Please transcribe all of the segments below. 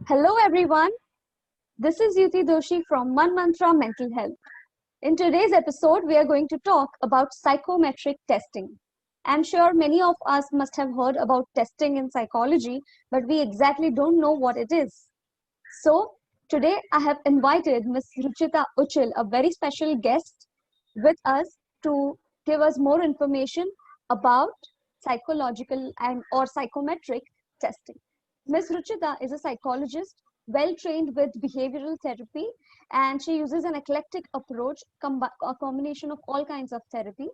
Hello everyone, this is Yuti Doshi from One Mantra Mental Health. In today's episode, we are going to talk about psychometric testing. I'm sure many of us must have heard about testing in psychology, but we exactly don't know what it is. So, today I have invited Ms. Ruchita Uchil, a very special guest, with us to give us more information about psychological and or psychometric testing. Ms. Ruchita is a psychologist well trained with behavioral therapy, and she uses an eclectic approach, a combination of all kinds of therapy.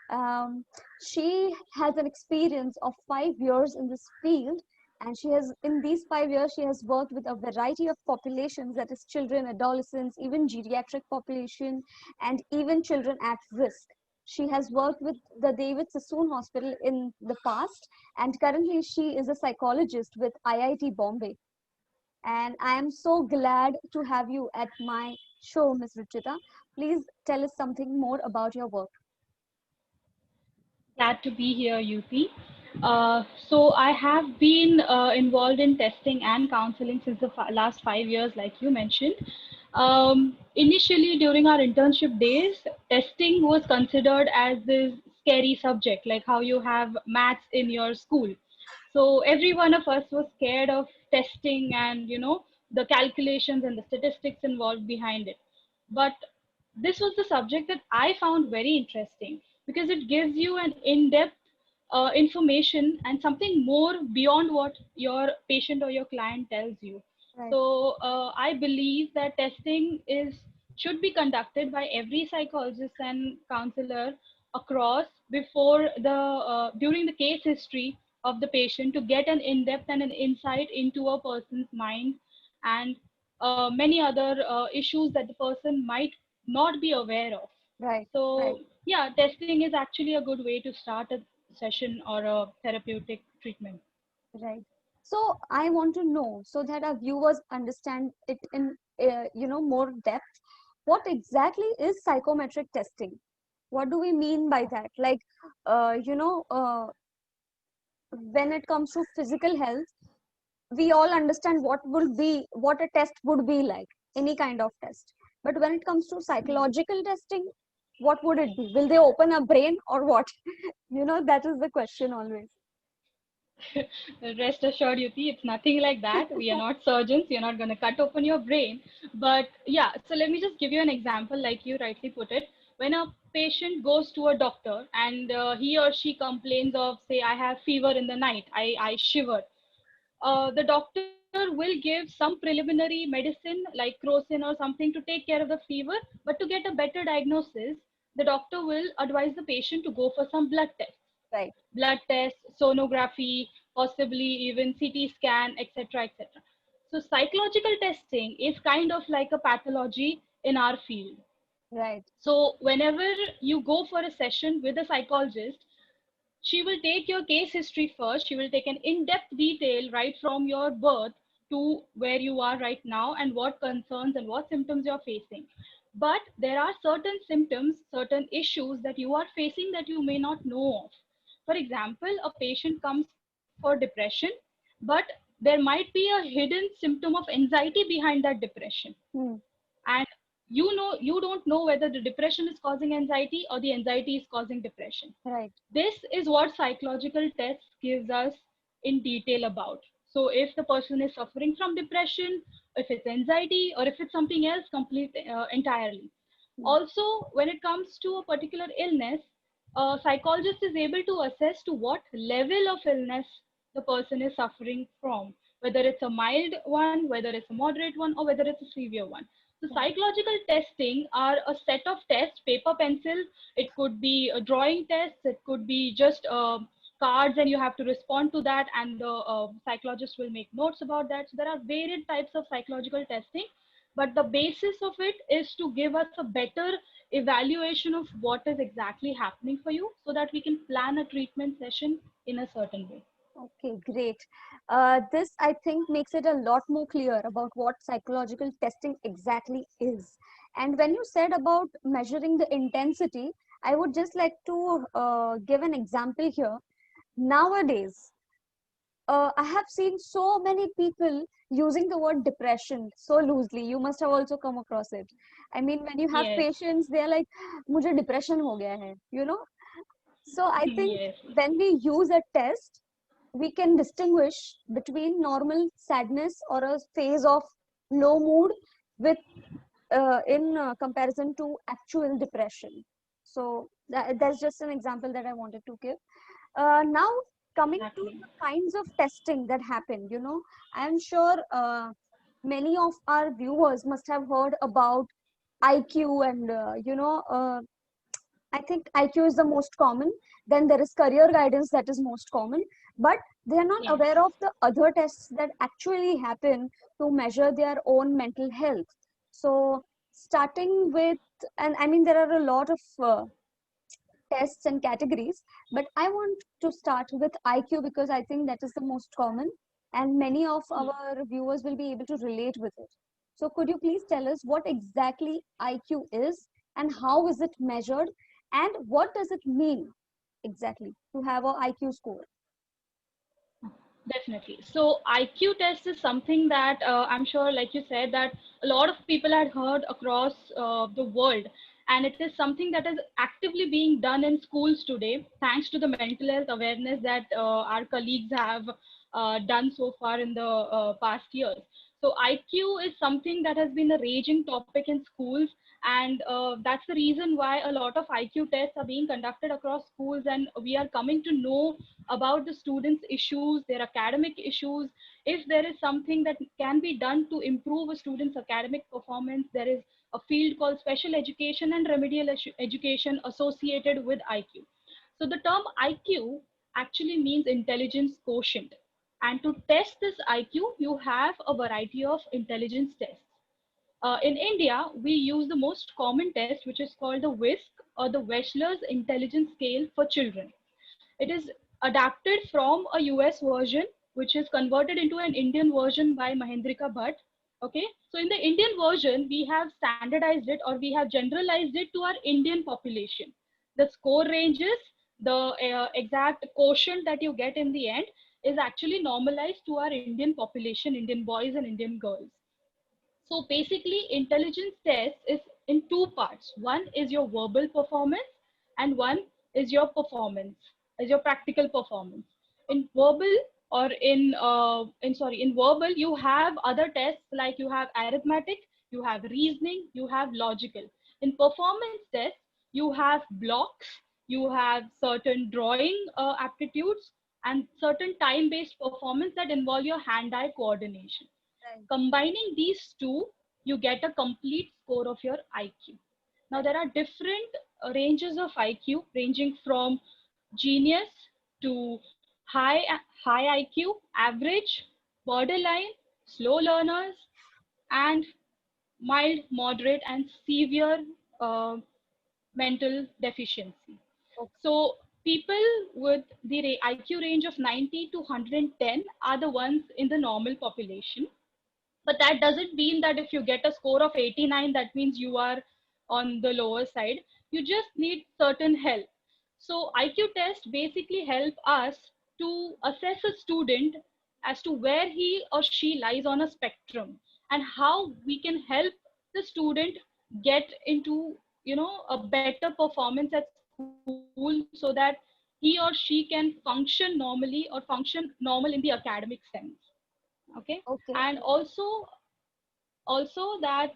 um, she has an experience of 5 years in this field, and she has, in these 5 years, she has worked with a variety of populations, that is children, adolescents, even geriatric population, and even children at risk. She has worked with the David Sassoon Hospital in the past, and currently she is a psychologist with IIT Bombay. And I am so glad to have you at my show, Ms. Ruchita. Please tell us something more about your work. Glad to be here, Yuti. So I have been involved in testing and counseling since the last 5 years, like you mentioned. Initially, during our internship days, testing was considered as this scary subject, like how you have maths in your school. So every one of us was scared of testing and the calculations and the statistics involved behind it. But this was the subject that I found very interesting because it gives you an in-depth information and something more beyond what your patient or your client tells you. Right. So I believe that testing is should be conducted by every psychologist and counselor across before the during the case history of the patient to get an in-depth and an insight into a person's mind and many other issues that the person might not be aware of. Right. Right. So, yeah, testing is actually a good way to start a session or a therapeutic treatment. Right. So I want to know, so that our viewers understand it in more depth. What exactly is psychometric testing? What do we mean by that? Like, when it comes to physical health, we all understand what a test would be like, any kind of test. But when it comes to psychological testing, what would it be? Will they open a brain or what? That is the question always. Rest assured, Yuti, it's nothing like that. We are not surgeons. You're not going to cut open your brain. But yeah, so let me just give you an example, like you rightly put it. When a patient goes to a doctor and he or she complains of, say, I have fever in the night, I shiver, the doctor will give some preliminary medicine like crocin or something to take care of the fever. But to get a better diagnosis, the doctor will advise the patient to go for some blood tests, Right. sonography, possibly even CT scan, etc., etc. So psychological testing is kind of like a pathology in our field. Right. So whenever you go for a session with a psychologist, she will take your case history first. She will take an in-depth detail right from your birth to where you are right now and what concerns and what symptoms you're facing. But there are certain symptoms, certain issues that you are facing that you may not know of. For example, a patient comes for depression, but there might be a hidden symptom of anxiety behind that depression. Hmm. And you don't know whether the depression is causing anxiety or the anxiety is causing depression. Right. This is what psychological tests gives us in detail about. So if the person is suffering from depression, if it's anxiety, or if it's something else complete entirely. Hmm. Also, when it comes to a particular illness, a psychologist is able to assess to what level of illness the person is suffering from, whether it's a mild one, whether it's a moderate one, or whether it's a severe one. So Right. psychological testing are a set of tests, paper, pencil. It could be a drawing test. It could be just cards, and you have to respond to that, and the psychologist will make notes about that. So there are varied types of psychological testing, but the basis of it is to give us a better evaluation of what is exactly happening for you, so that we can plan a treatment session in a certain way. Okay, great. This, I think, makes it a lot more clear about what psychological testing exactly is. And when you said about measuring the intensity, I would just like to give an example here. Nowadays, I have seen so many people using the word depression so loosely. You must have also come across it. I mean, when you have Yes. patients, they're like, "मुझे depression हो गया है," you know. So I think Yes. when we use a test, we can distinguish between normal sadness or a phase of low mood with in comparison to actual depression. So that's just an example that I wanted to give. Now coming to Exactly. the kinds of testing that happen, I'm sure many of our viewers must have heard about IQ and I think IQ is the most common. Then there is career guidance that is most common, but they are not Yes. aware of the other tests that actually happen to measure their own mental health. So starting with, and I mean there are a lot of tests and categories, but I want to start with IQ because I think that is the most common and many of our viewers will be able to relate with it. So could you please tell us what exactly IQ is and how is it measured and what does it mean exactly to have a IQ score? Definitely. So IQ test is something that I'm sure, like you said, that a lot of people had heard across the world, and it is something that is actively being done in schools today, thanks to the mental health awareness that our colleagues have done so far in the past years. So IQ is something that has been a raging topic in schools, and that's the reason why a lot of IQ tests are being conducted across schools, and we are coming to know about the students' issues, their academic issues. If there is something that can be done to improve a student's academic performance, there is a field called special education and remedial education associated with IQ. So the term IQ actually means intelligence quotient. And to test this IQ, you have a variety of intelligence tests. In India, we use the most common test, which is called the WISC or the Wechsler's Intelligence Scale for Children. It is adapted from a US version, which is converted into an Indian version by Mahendrika Bhatt. Okay, so in the Indian version, we have standardized it or we have generalized it to our Indian population. The score ranges, the exact quotient that you get in the end is actually normalized to our Indian population, Indian boys and Indian girls. So basically, intelligence test is in two parts. One is your verbal performance, and one is your performance, is your practical performance. In verbal or in verbal, you have other tests like you have arithmetic, you have reasoning, you have logical. In performance tests, you have blocks, you have certain drawing aptitudes, and certain time-based performance that involve your hand-eye coordination. Right. Combining these two, you get a complete score of your IQ. Now, there are different ranges of IQ ranging from genius to high IQ, average, borderline, slow learners, and mild, moderate, and severe uh, mental deficiency. Okay. So people with the IQ range of 90 to 110 are the ones in the normal population, but that doesn't mean that if you get a score of 89 that means you are on the lower side. You just need certain help. So IQ tests basically help us to assess a student as to where he or she lies on a spectrum, and how we can help the student get into a better performance at school, so that he or she can function normally or function normal in the academic sense. Okay. And Okay. also that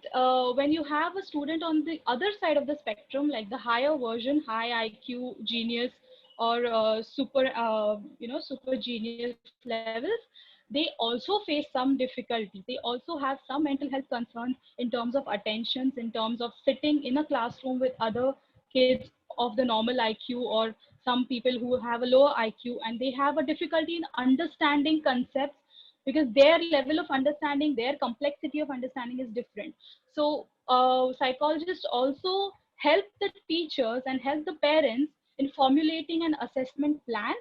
when you have a student on the other side of the spectrum, like the higher version, high IQ genius, or super genius levels, they also face some difficulties. They also have some mental health concerns in terms of attentions, in terms of sitting in a classroom with other kids of the normal IQ, or some people who have a lower IQ, and they have a difficulty in understanding concepts because their level of understanding, their complexity of understanding is different. So psychologists also help the teachers and help the parents in formulating an assessment plan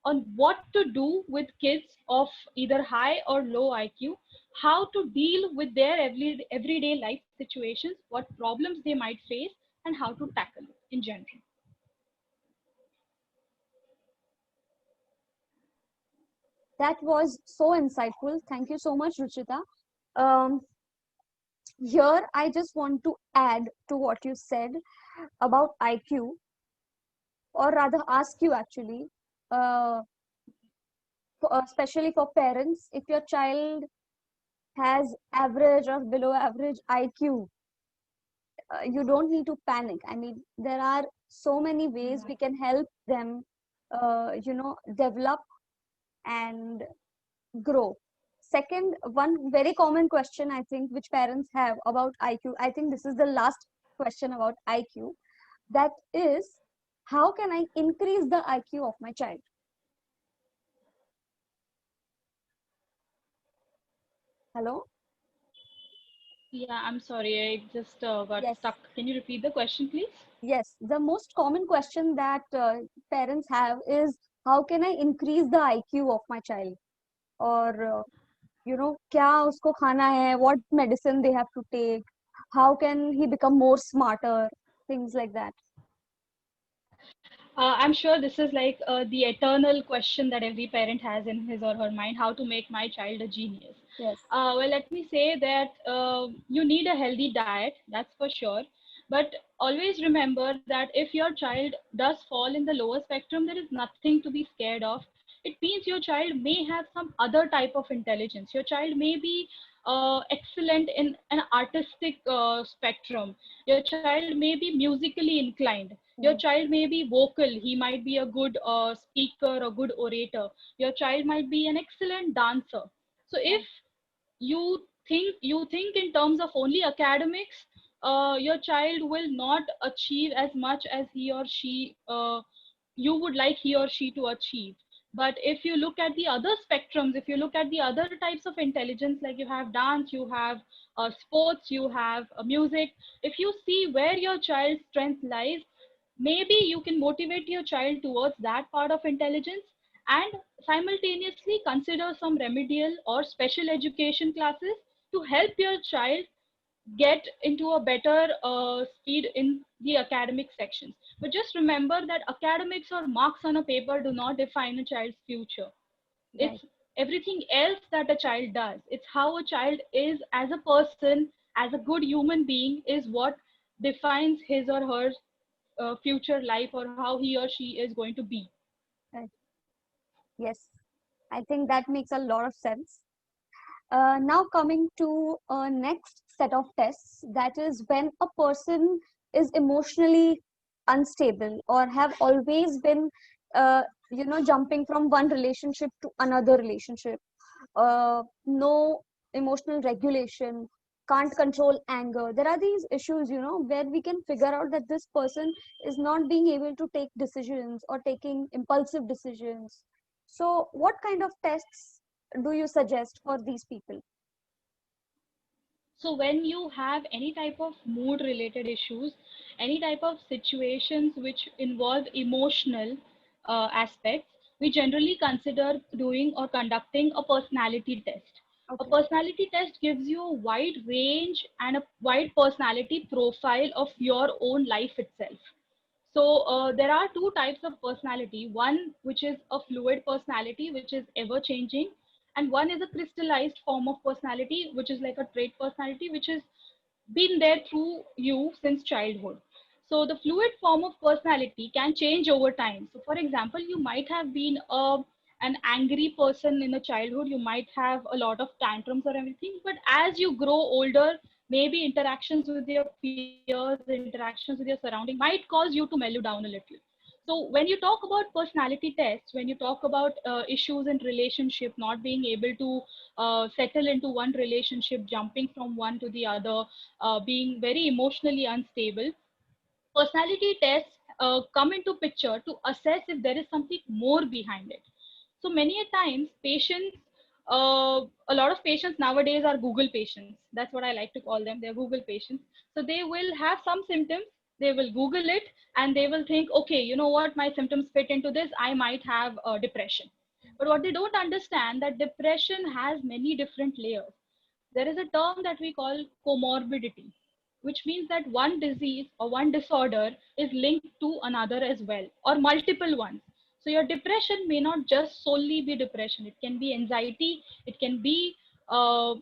on what to do with kids of either high or low IQ, how to deal with their everyday life situations, what problems they might face, and how to tackle it in general. That was so insightful. Thank you so much, Ruchita. Um, Here, I just want to add to what you said about IQ, or rather ask you actually, uh, especially for parents, if your child has average or below average IQ, you don't need to panic. I mean, there are so many ways we can help them, develop and grow. Second, one very common question I think which parents have about IQ, I think this is the last question about IQ, that is, how can I increase the IQ of my child? Hello? Yeah, I'm sorry, I just got Yes. stuck. Can you repeat the question, please? Yes, the most common question that parents have is, how can I increase the IQ of my child? Or क्या उसको खाना है, what medicine they have to take, how can he become more smarter, things like that. I'm sure this is like the eternal question that every parent has in his or her mind: how to make my child a genius. Yes. Well, let me say that you need a healthy diet, that's for sure. But always remember that if your child does fall in the lower spectrum, there is nothing to be scared of. It means your child may have some other type of intelligence. Your child may be excellent in an artistic spectrum. Your child may be musically inclined. Your Mm. child may be vocal. He might be a good speaker or good orator. Your child might be an excellent dancer. So if Right. you think in terms of only academics, your child will not achieve as much as he or she you would like he or she to achieve. But if you look at the other spectrums, if you look at the other types of intelligence, like you have dance, you have sports, you have music, if you see where your child's strength lies, maybe you can motivate your child towards that part of intelligence, and simultaneously consider some remedial or special education classes to help your child get into a better speed in the academic sections. But just remember that academics or marks on a paper do not define a child's future. Right. It's everything else that a child does. It's how a child is as a person, as a good human being, is what defines his or her future life, or how he or she is going to be. Right. Yes, I think that makes a lot of sense. Now coming to next set of tests, that is when a person is emotionally unstable or have always been, jumping from one relationship to another relationship, no emotional regulation, can't control anger. There are these issues, where we can figure out that this person is not being able to take decisions or taking impulsive decisions. So, what kind of tests do you suggest for these people? So when you have any type of mood related issues, any type of situations which involve emotional aspects, we generally consider doing or conducting a personality test. A Okay. personality test gives you a wide range and a wide personality profile of your own life itself. So there are two types of personality. One which is a fluid personality, which is ever changing, and one is a crystallized form of personality, which is like a trait personality, which has been there through you since childhood. So the fluid form of personality can change over time. So for example, you might have been an angry person in the childhood. You might have a lot of tantrums or everything, but as you grow older, maybe interactions with your peers, interactions with your surrounding might cause you to mellow down a little. So when you talk about personality tests, when you talk about issues in relationship, not being able to settle into one relationship, jumping from one to the other, being very emotionally unstable, personality tests come into picture to assess if there is something more behind it. So many a times patients, a lot of patients nowadays are Google patients. That's what I like to call them. They're Google patients. So they will have some symptoms, they will Google it, and they will think, okay, you know what, my symptoms fit into this, I might have depression. But what they don't understand, that depression has many different layers. There is a term that we call comorbidity, which means that one disease or one disorder is linked to another as well, or multiple ones. So your depression may not just solely be depression. It can be anxiety. It can be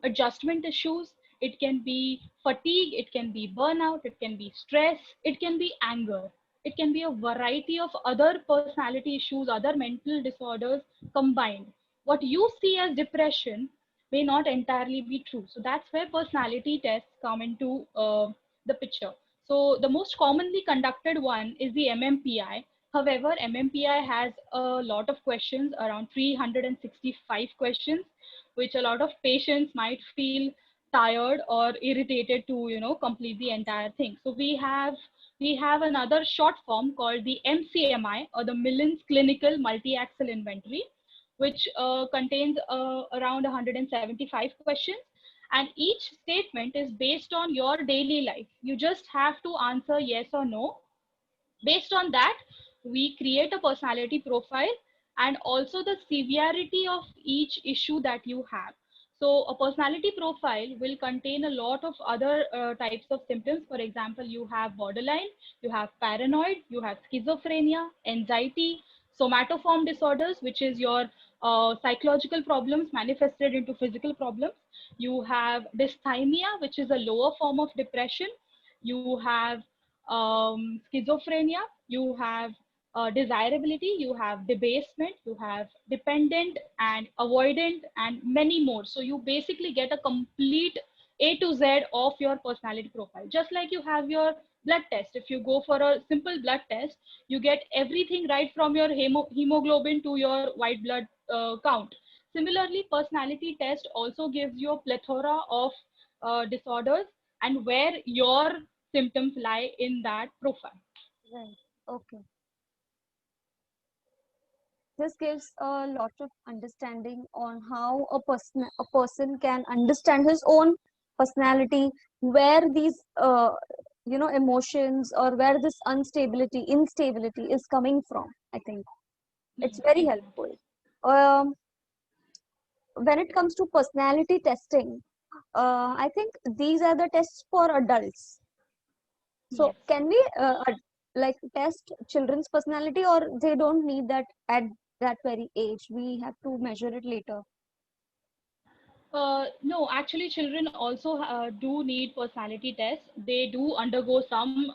adjustment issues. It can be fatigue. It can be burnout. It can be stress. It can be anger. It can be a variety of other personality issues, other mental disorders combined. What you see as depression may not entirely be true. So that's where personality tests come into the picture. So the most commonly conducted one is the MMPI. However, MMPI has a lot of questions, around 365 questions, which a lot of patients might feel tired or irritated to, complete the entire thing. So we have another short form called the MCMI, or the Millens Clinical Multi-Axel Inventory, which contains around 175 questions, and each statement is based on your daily life. You just have to answer yes or no. Based on that, we create a personality profile and also the severity of each issue that you have. So a personality profile will contain a lot of other types of symptoms. For example, you have borderline, you have paranoid, you have schizophrenia, anxiety, somatoform disorders, which is your psychological problems manifested into physical problems. You have dysthymia, which is a lower form of depression. You have schizophrenia, you have desirability, you have debasement, you have dependent and avoidant, and many more. So you basically get a complete A to Z of your personality profile. Just like you have your blood test. If you go for a simple blood test, you get everything right from your hemoglobin to your white blood count. Similarly, personality test also gives you a plethora of disorders and where your symptoms lie in that profile. Right. Okay. This gives a lot of understanding on how a person can understand his own personality, where these emotions, or where this instability is coming from. I think it's very Exactly. helpful. Um, when it comes to personality testing, I think these are the tests for adults. So Yes. can we like test children's personality, or they don't need that at that very age? We have to measure it later. No, actually, children also do need personality tests. They do undergo some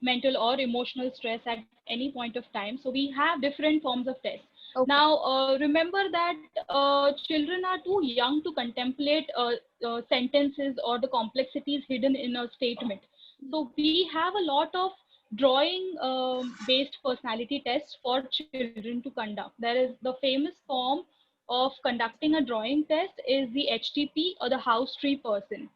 mental or emotional stress at any point of time. So we have different forms of tests. Okay. Now, remember that children are too young to contemplate sentences or the complexities hidden in a statement. So we have a lot of drawing based personality tests for children to conduct. There is the famous form of conducting a drawing test is the HTP, or the house tree person.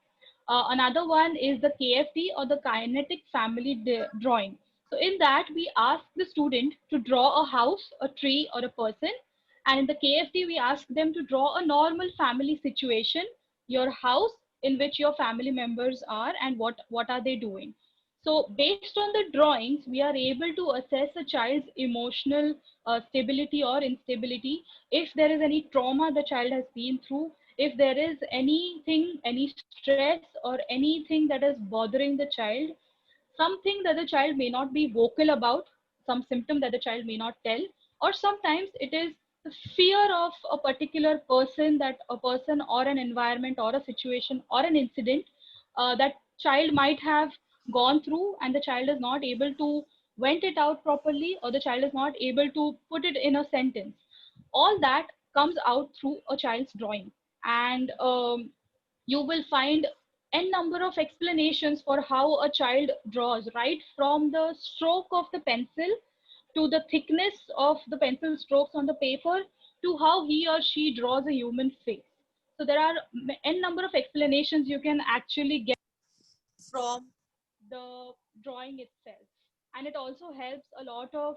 Another one is the KFT, or the kinetic family drawing. So in that, we ask the student to draw a house, a tree, or a person. And in the KFT, we ask them to draw a normal family situation, your house in which your family members are, and what are they doing. So based on the drawings, we are able to assess a child's emotional stability or instability, if there is any trauma the child has been through, if there is anything, any stress or anything that is bothering the child, something that the child may not be vocal about, some symptom that the child may not tell, or sometimes it is the fear of a particular person, that a person or an environment or a situation or an incident that child might have gone through, and the child is not able to vent it out properly, or the child is not able to put it in a sentence. All that comes out through a child's drawing. And you will find n number of explanations for how a child draws, right from the stroke of the pencil to the thickness of the pencil strokes on the paper to how he or she draws a human face. So there are n number of explanations you can actually get from the drawing itself. And it also helps a lot of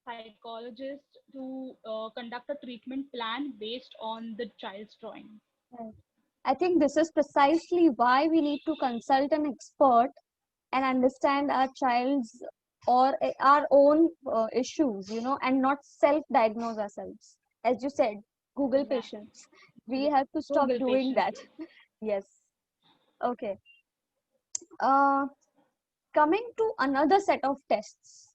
psychologists to conduct a treatment plan based on the child's drawing. Right. I think this is precisely why we need to consult an expert and understand our child's or our own issues, and not self-diagnose ourselves. As you said, Google Exactly. patients. We have to stop Google doing patients, that. yes. Yes. Okay. Uh, Coming to another set of tests,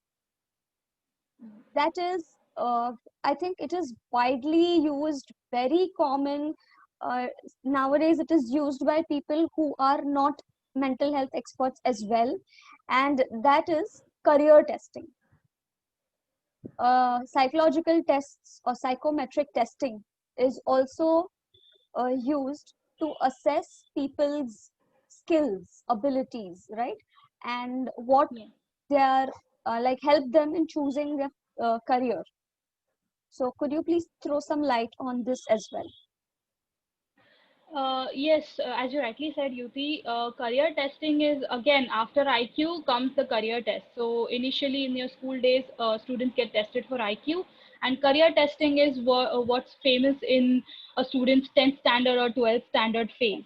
that is I think it is widely used, very common. Uh, Nowadays, it is used by people who are not mental health experts as well, and that is career testing. Psychological tests or psychometric testing is also used to assess people's skills, abilities, right? And what Yeah. they are like, help them in choosing their career. So, could you please throw some light on this as well? Yes, as you rightly said, Yuti, career testing is again after IQ comes the career test. So initially in your school days, students get tested for IQ, and career testing is what's famous in a student's 10th standard or 12th standard phase.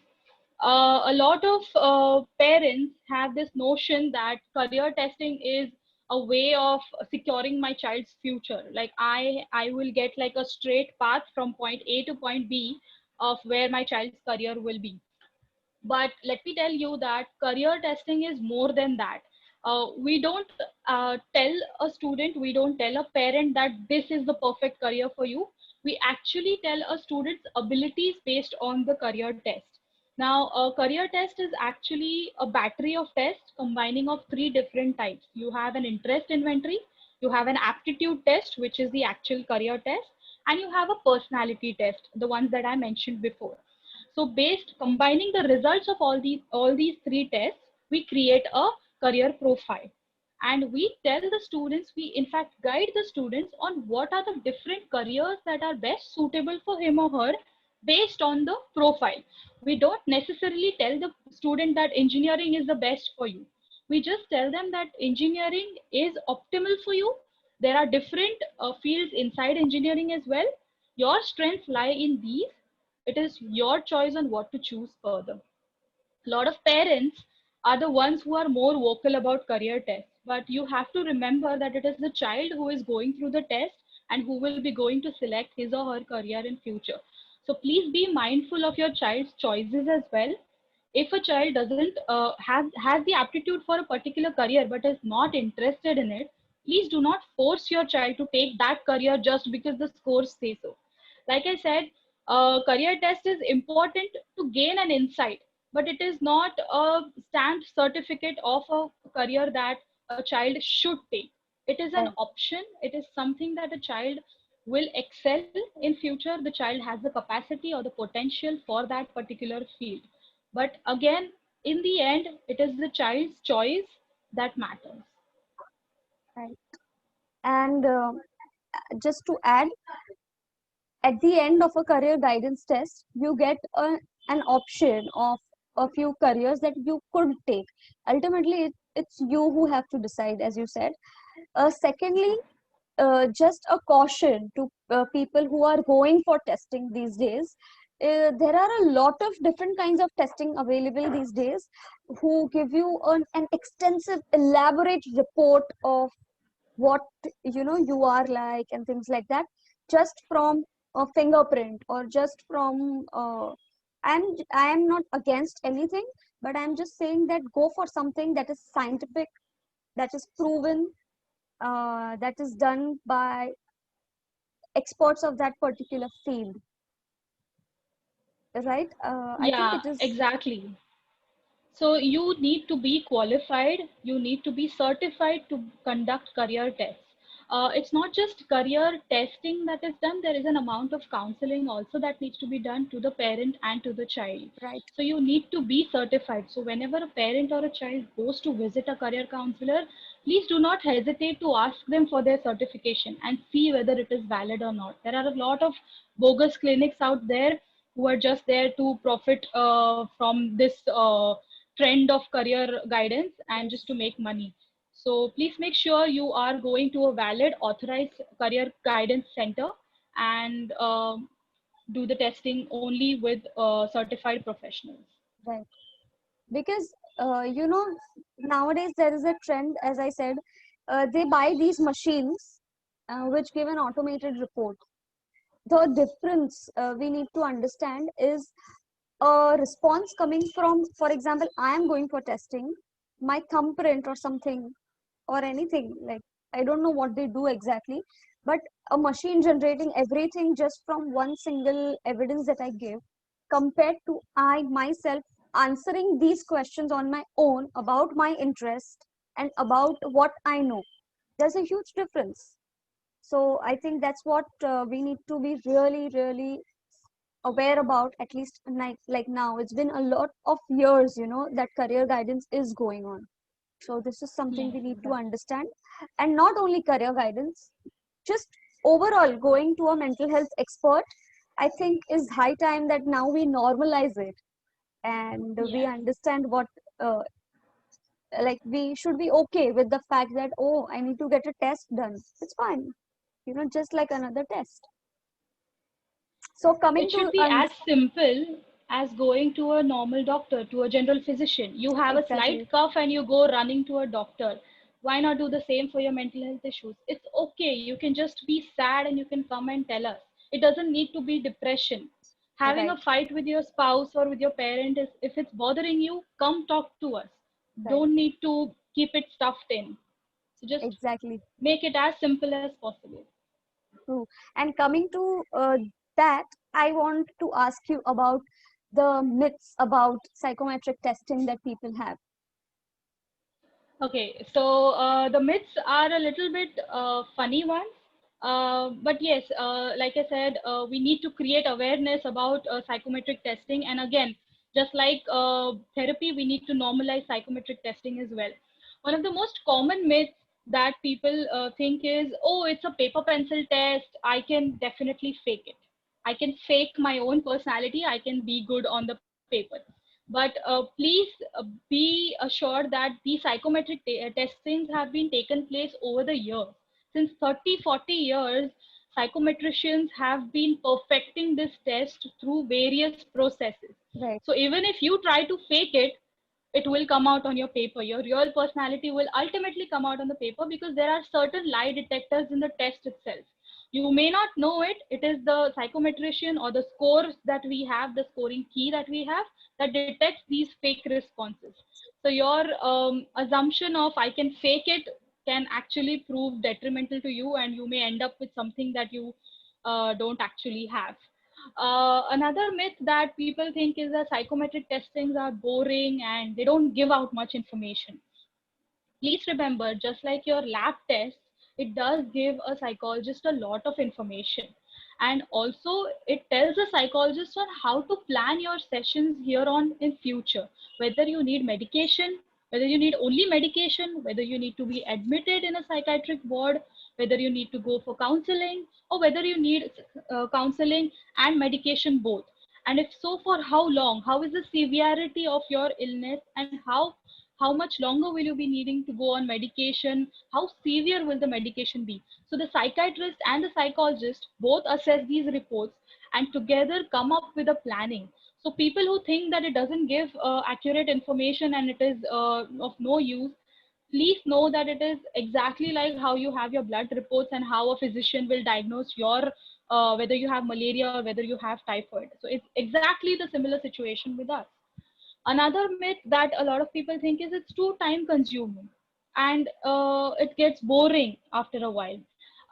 A lot of parents have this notion that career testing is a way of securing my child's future. Like I will get like a straight path from point A to point B of where my child's career will be. But let me tell you that career testing is more than that. We don't tell a student, we don't tell a parent that this is the perfect career for you. We actually tell a student's abilities based on the career test. Now, a career test is actually a battery of tests combining of three different types. You have an interest inventory, you have an aptitude test, which is the actual career test, and you have a personality test, the ones that I mentioned before. So based combining the results of all these three tests, we create a career profile. And we tell the students, we in fact guide the students on what are the different careers that are best suitable for him or her based on the profile. We don't necessarily tell the student that engineering is the best for you. We just tell them that engineering is optimal for you. There are different fields inside engineering as well. Your strengths lie in these. It is your choice on what to choose further. A lot of parents are the ones who are more vocal about career tests, but you have to remember that it is the child who is going through the test and who will be going to select his or her career in future. So please be mindful of your child's choices as well. If a child doesn't have has the aptitude for a particular career but is not interested in it, please do not force your child to take that career just because the scores say so. Like I said, career test is important to gain an insight, but it is not a stamped certificate of a career that a child should take. It is an Right. option. It is something that a child will excel in future. The child has the capacity or the potential for that particular field. But again, in the end, it is the child's choice that matters. Right. And just to add, at the end of a career guidance test, you get an option of a few careers that you could take. Ultimately, it's you who have to decide, as you said. Secondly, just a caution to people who are going for testing these days. There are a lot of different kinds of testing available these days, who give you an extensive, elaborate report of what you are like and things like that, just from a fingerprint, or just from I am not against anything, but I'm just saying that go for something that is scientific, that is proven, that is done by experts of that particular field, right? I think Yeah, it is exactly. So you need to be qualified, you need to be certified to conduct career tests. It's not just career testing that is done, there is an amount of counseling also that needs to be done to the parent and to the child. right. So you need to be certified. So whenever a parent or a child goes to visit a career counselor, please do not hesitate to ask them for their certification and see whether it is valid or not. There are a lot of bogus clinics out there who are just there to profit from this trend of career guidance and just Yes. to make money. So please make sure you are going to a valid authorized career guidance center and do the testing only with certified professionals. Right. Because nowadays there is a trend, as I said, they buy these machines which give an automated report. The difference we need to understand is a response coming from, for example, I am going for testing, my thumbprint or something, or anything, like, I don't know what they do exactly, but a machine generating everything just from one single evidence that I give, compared to I myself answering these questions on my own about my interest and about what I know. There's a huge difference. So I think that's what we need to be really, really aware about, at least like now. It's been a lot of years, that career guidance is going on. So this is something Yes, we need to exactly. understand. And not only career guidance, just overall going to a mental health expert, I think is high time that now we normalize it, and we Yes. understand what uh, like we should be okay with the fact that, oh, I need to get a test done. It's fine, just like another test. So coming It to should be as simple as going to a normal doctor, to a general physician. You have a exactly, slight cough and you go running to a doctor. Why not do the same for your mental health issues? It's okay. You can just be sad and you can come and tell us. It doesn't need to be depression. Having a right, fight with your spouse or with your parent is, if it's bothering you, come talk to us. right, Don't need to keep it stuffed in. So just exactly, make it as simple as possible. true. And coming to that, I want to ask you about the myths about psychometric testing that people have. Okay, so the myths are a little bit funny ones. But yes, like I said, we need to create awareness about psychometric testing. And again, just like therapy, we need to normalize psychometric testing as well. One of the most common myths that people think is, oh, it's a paper pencil test. I can definitely fake it. I can fake my own personality. I can be good on the paper. But please be assured that these psychometric testings have been taken place over the years. Since 30, 40 years, psychometricians have been perfecting this test through various processes. Right, So even if you try to fake it, it will come out on your paper. Your real personality will ultimately come out on the paper because there are certain lie detectors in the test itself. You may not know it. It is the psychometrician or the scores that we have, the scoring key that we have, that detects these fake responses. So your assumption of I can fake it can actually prove detrimental to you, and you may end up with something that you don't actually have. Another myth that people think is that psychometric testings are boring and they don't give out much information. Please remember, just like your lab tests, it does give a psychologist a lot of information. And also, it tells a psychologist on how to plan your sessions here on in future. Whether you need medication, whether you need only medication, whether you need to be admitted in a psychiatric ward, whether you need to go for counseling, or whether you need counseling and medication both. And if so, for how long? How is the severity of your illness, and how much longer will you be needing to go on medication? How severe will the medication be? So the psychiatrist and the psychologist both assess these reports and together come up with a planning. So people who think that it doesn't give accurate information and it is of no use, please know that it is exactly like how you have your blood reports and how a physician will diagnose your whether you have malaria or whether you have typhoid. So it's exactly the similar situation with us. Another myth that a lot of people think is it's too time consuming and it gets boring after a while.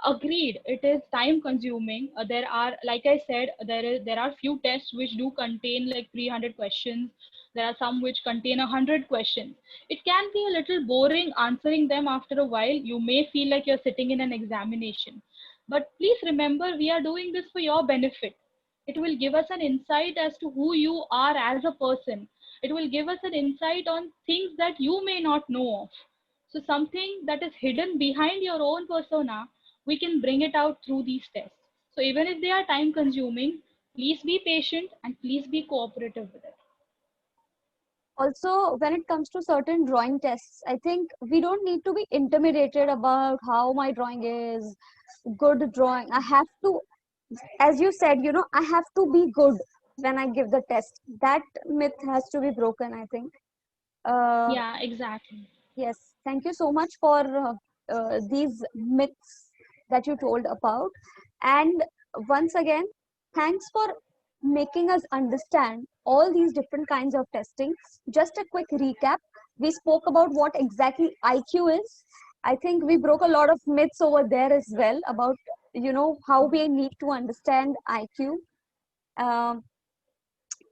Agreed, it is time consuming. There are, like I said, there are few tests which do contain like 300 questions. There are some which contain 100 questions. It can be a little boring answering them after a while. You may feel like you're sitting in an examination. But please remember, we are doing this for your benefit. It will give us an insight as to who you are as a person. It will give us an insight on things that you may not know of. So something that is hidden behind your own persona, we can bring it out through these tests. So even if they are time consuming, please be patient and please be cooperative with it. also when it comes to certain drawing tests, I think we don't need to be intimidated about how my drawing is. Good drawing, I have to, as you said, I have to be good when I give the test. That myth has to be broken, I think. uh, Yeah, exactly. yes, thank you so much for these myths that you told about. And once again, thanks for making us understand all these different kinds of testing. Just a quick recap: we spoke about what exactly IQ is. I think we broke a lot of myths over there as well about how we need to understand IQ. Um,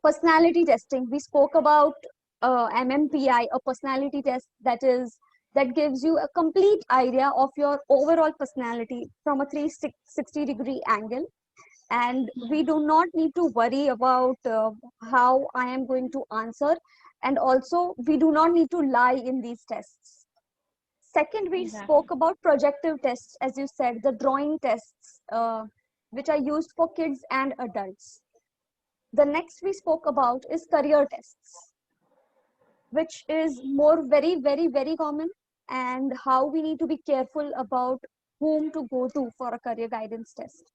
Personality testing. We spoke about MMPI, a personality test that gives you a complete idea of your overall personality from a 360-degree angle. And we do not need to worry about how I am going to answer. And also, we do not need to lie in these tests. Second, we Exactly. spoke about projective tests, as you said, the drawing tests, which are used for kids and adults. The next we spoke about is career tests, which is more very, very, very common, and how we need to be careful about whom to go to for a career guidance test,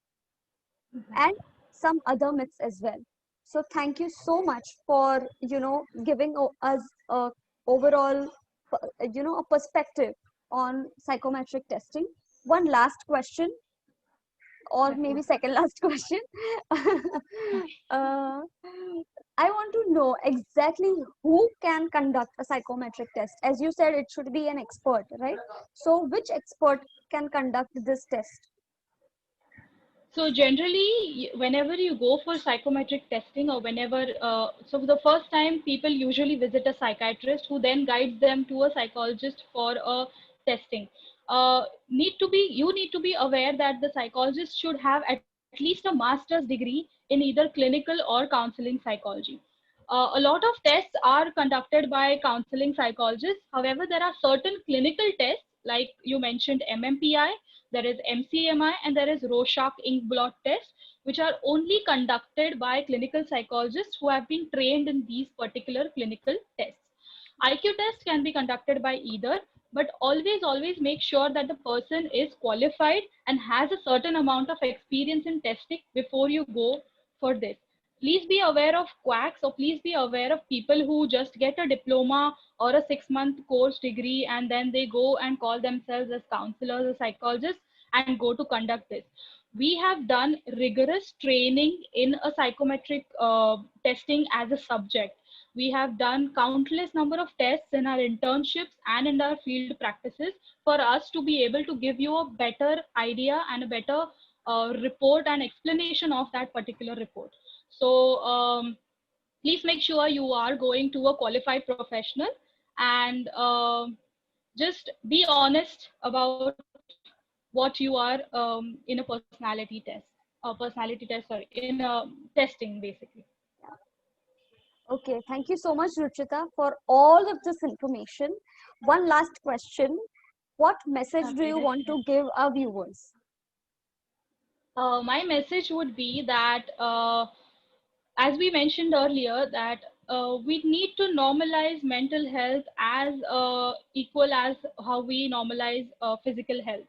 and Exactly. some other myths as well. So thank you so much for giving us a overall a perspective on psychometric testing. One last question, or maybe Definitely. second last question. uh, I want to know exactly who can conduct a psychometric test. As you said, it should be an expert, right? So which expert can conduct this test? So generally, whenever you go for psychometric testing or whenever, so the first time people usually visit a psychiatrist who then guides them to a psychologist for a testing. You need to be aware that the psychologist should have at least a master's degree in either clinical or counseling psychology. A lot of tests are conducted by counseling psychologists. However, there are certain clinical tests, like you mentioned MMPI, there is MCMI, and there is Rorschach ink blot test, which are only conducted by clinical psychologists who have been trained in these particular clinical tests. IQ test can be conducted by either, but always make sure that the person is qualified and has a certain amount of experience in testing before you go for this. Please be aware of quacks, or please be aware of people who just get a diploma or a 6-month course degree and then they go and call themselves as counselors or psychologists and go to conduct this. We have done rigorous training in a psychometric testing as a subject. We have done countless number of tests in our internships and in our field practices for us to be able to give you a better idea and a better report and explanation of that particular report. So please make sure you are going to a qualified professional, and just be honest about what you are in a personality test, in a testing basically. Okay, thank you so much, Ruchita, for all of this information. One last question. What message do Okay, you want to definitely. give our viewers? My message would be that, as we mentioned earlier, that we need to normalize mental health as equal as how we normalize physical health.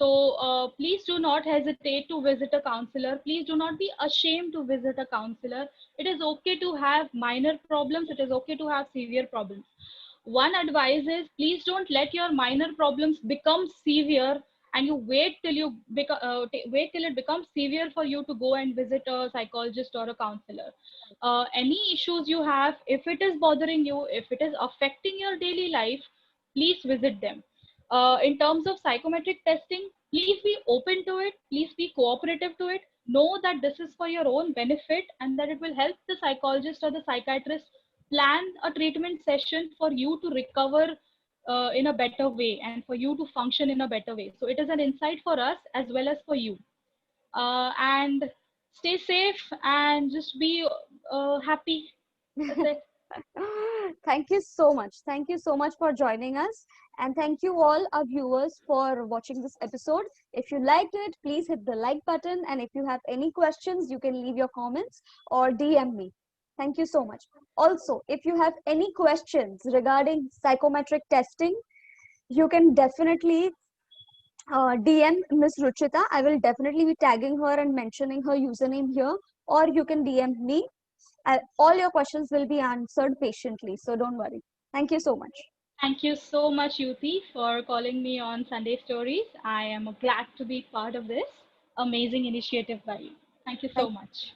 So please do not hesitate to visit a counselor. Please do not be ashamed to visit a counselor. It is okay to have minor problems. It is okay to have severe problems. One advice is, please don't let your minor problems become severe and you wait till it becomes severe for you to go and visit a psychologist or a counselor. Any issues you have, if it is bothering you, if it is affecting your daily life, please visit them. In terms of psychometric testing, please be open to it, please be cooperative to it. Know that this is for your own benefit and that it will help the psychologist or the psychiatrist plan a treatment session for you to recover in a better way and for you to function in a better way. So it is an insight for us as well as for you. And stay safe and just be happy. That's it. Thank you so much. Thank you so much for joining us. And thank you all our viewers for watching this episode. If you liked it, please hit the like button. And if you have any questions, you can leave your comments or DM me. Thank you so much. Also, if you have any questions regarding psychometric testing, you can definitely DM Miss Ruchita. I will definitely be tagging her and mentioning her username here, or you can DM me. All your questions will be answered patiently, so don't worry. Thank you so much. Thank you so much, Yuti, for calling me on Sunday Stories. I am glad to be part of this amazing initiative by you. Thank you so Thank, much.